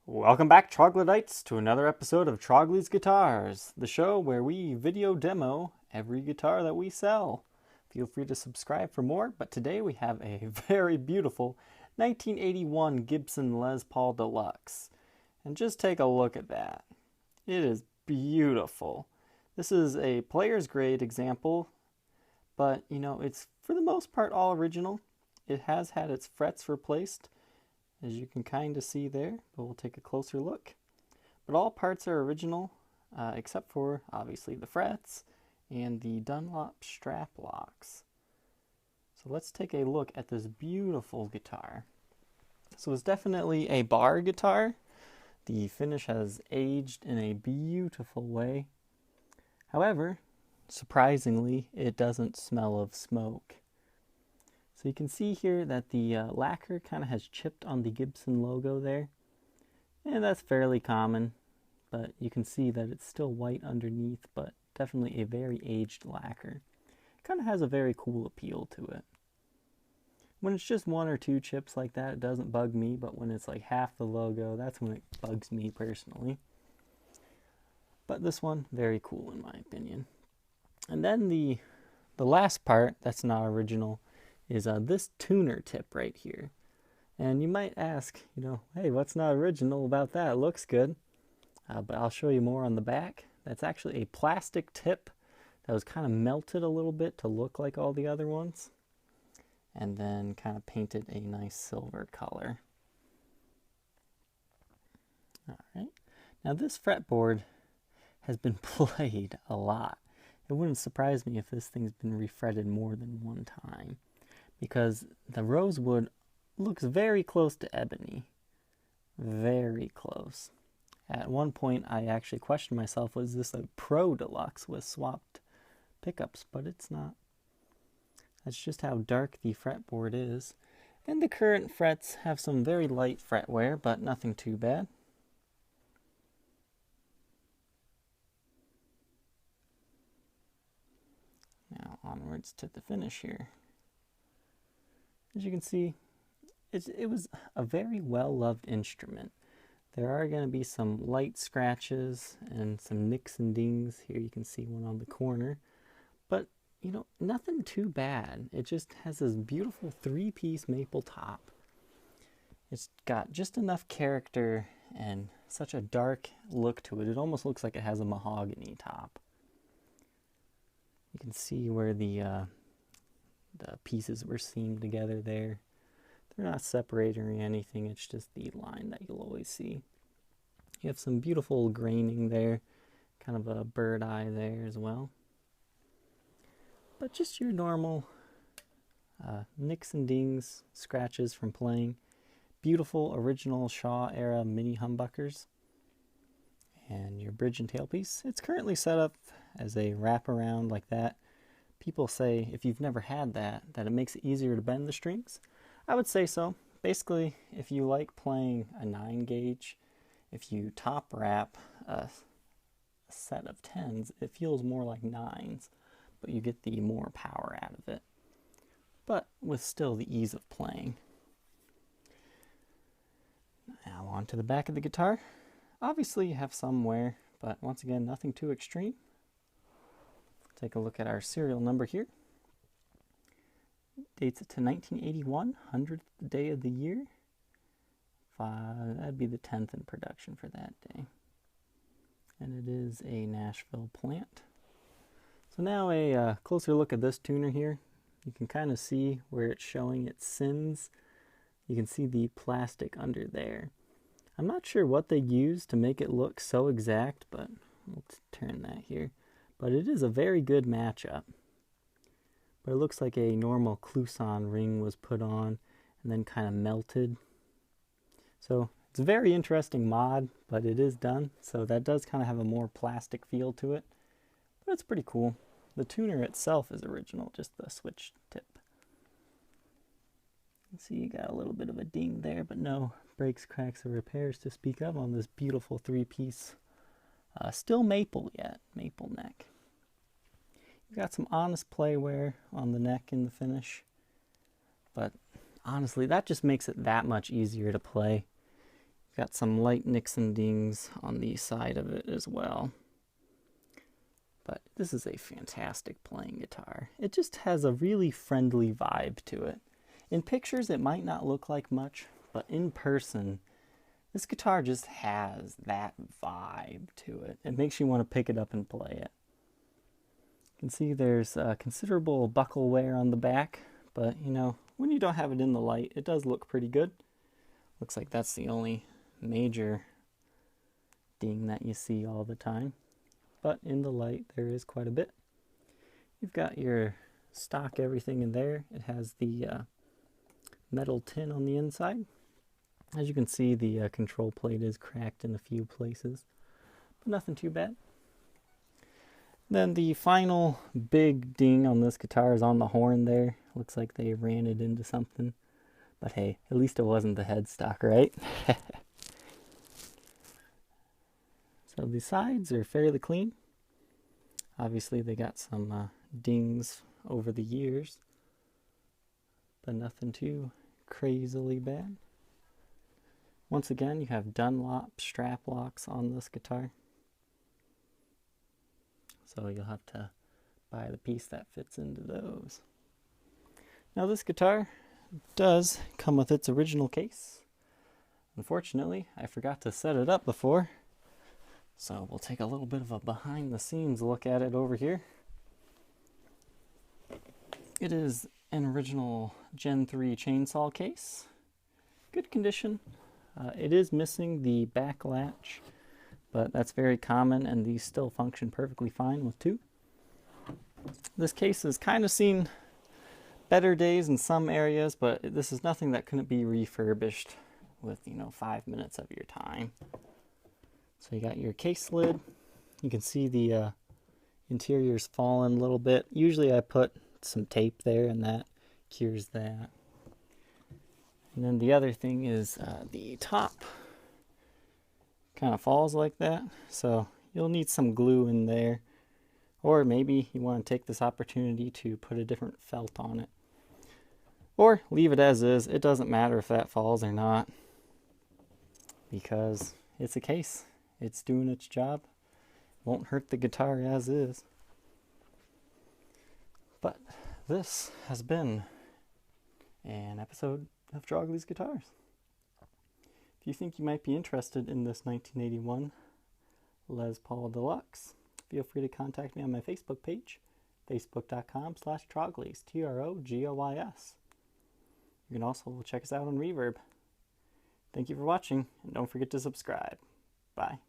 Welcome back, troglodytes, to another episode of Trogly's Guitars, the show where we video demo every guitar that we sell. Feel free to subscribe for more, but today we have a very beautiful 1981 Gibson Les Paul Deluxe. And just take a look at that. It is beautiful. This is a player's grade example, but it's for the most part all original. It has had its frets replaced, as you can kind of see there, but we'll take a closer look. But all parts are original, except for, obviously, the frets and the Dunlop strap locks. So let's take a look at this beautiful guitar. So it's definitely a bar guitar. The finish has aged in a beautiful way. However, surprisingly, it doesn't smell of smoke. So you can see here that the lacquer kind of has chipped on the Gibson logo there. And that's fairly common, but you can see that it's still white underneath, but definitely a very aged lacquer. It kind of has a very cool appeal to it. When it's just one or two chips like that, it doesn't bug me, but when it's like half the logo, that's when it bugs me personally. But this one, very cool in my opinion. And then the last part that's not original is this tuner tip right here. And you might ask, hey, what's not original about that? It looks good. But I'll show you more on the back. That's actually a plastic tip that was kind of melted a little bit to look like all the other ones, and then kind of painted a nice silver color. All right. Now this fretboard has been played a lot. It wouldn't surprise me if this thing's been refretted more than one time, because the rosewood looks very close to ebony. Very close. At one point, I actually questioned myself, was this a Pro Deluxe with swapped pickups? But it's not. That's just how dark the fretboard is. And the current frets have some very light fret wear, but nothing too bad. Now onwards to the finish here. As you can see, it was a very well-loved instrument. There are going to be some light scratches and some nicks and dings. Here you can see one on the corner. But, nothing too bad. It just has this beautiful three-piece maple top. It's got just enough character and such a dark look to it. It almost looks like it has a mahogany top. You can see where the pieces were seamed together there. They're not separated or anything, it's just the line that you'll always see. You have some beautiful graining there, kind of a bird eye there as well. But just your normal nicks and dings, scratches from playing. Beautiful original Shaw era mini humbuckers. And your bridge and tailpiece. It's currently set up as a wraparound like that. People say if you've never had that it makes it easier to bend the strings. I would say so. Basically, if you like playing a 9 gauge, if you top wrap a set of 10s, it feels more like 9s, but you get the more power out of it, but with still the ease of playing. Now on to the back of the guitar. Obviously you have some wear, but once again, nothing too extreme. Take a look at our serial number here. Dates it to 1981, 100th day of the year. That'd be the 10th in production for that day. And it is a Nashville plant. So now a closer look at this tuner here. You can kind of see where it's showing its sins. You can see the plastic under there. I'm not sure what they used to make it look so exact, but let's turn that here. But it is a very good matchup. But it looks like a normal Clouson ring was put on and then kind of melted. So it's a very interesting mod, but it is done. So that does kind of have a more plastic feel to it. But it's pretty cool. The tuner itself is original, just the switch tip. You see you got a little bit of a ding there, but no breaks, cracks, or repairs to speak of on this beautiful three-piece. Still maple yet, maple neck. You've got some honest play wear on the neck in the finish, but honestly, that just makes it that much easier to play. Got some light nicks and dings on the side of it as well. But this is a fantastic playing guitar. It just has a really friendly vibe to it. In pictures, it might not look like much, but in person, this guitar just has that vibe to it. It makes you want to pick it up and play it. You can see there's considerable buckle wear on the back, but you know, when you don't have it in the light, it does look pretty good. Looks like that's the only major ding that you see all the time. But in the light, there is quite a bit. You've got your stock everything in there. It has the metal tin on the inside. As you can see, the control plate is cracked in a few places, but nothing too bad. Then the final big ding on this guitar is on the horn there. Looks like they ran it into something. But hey, at least it wasn't the headstock, right? So the sides are fairly clean. Obviously they got some dings over the years, but nothing too crazily bad. Once again, you have Dunlop strap locks on this guitar. So you'll have to buy the piece that fits into those. Now this guitar does come with its original case. Unfortunately, I forgot to set it up before. So we'll take a little bit of a behind the scenes look at it over here. It is an original Gen 3 chainsaw case. Good condition. It is missing the back latch, but that's very common, and these still function perfectly fine with two. This case has kind of seen better days in some areas, but this is nothing that couldn't be refurbished with, 5 minutes of your time. So you got your case lid. You can see the interior's fallen a little bit. Usually I put some tape there, and that cures that. And then the other thing is the top kind of falls like that, so you'll need some glue in there, or maybe you want to take this opportunity to put a different felt on it, or leave it as is. It doesn't matter if that falls or not, because it's a case. It's doing its job. Won't hurt the guitar as is. But this has been an episode of Trogly's Guitars. If you think you might be interested in this 1981 Les Paul Deluxe, feel free to contact me on my Facebook page, facebook.com/Troglys, Trogoys. You can also check us out on Reverb. Thank you for watching, and don't forget to subscribe. Bye.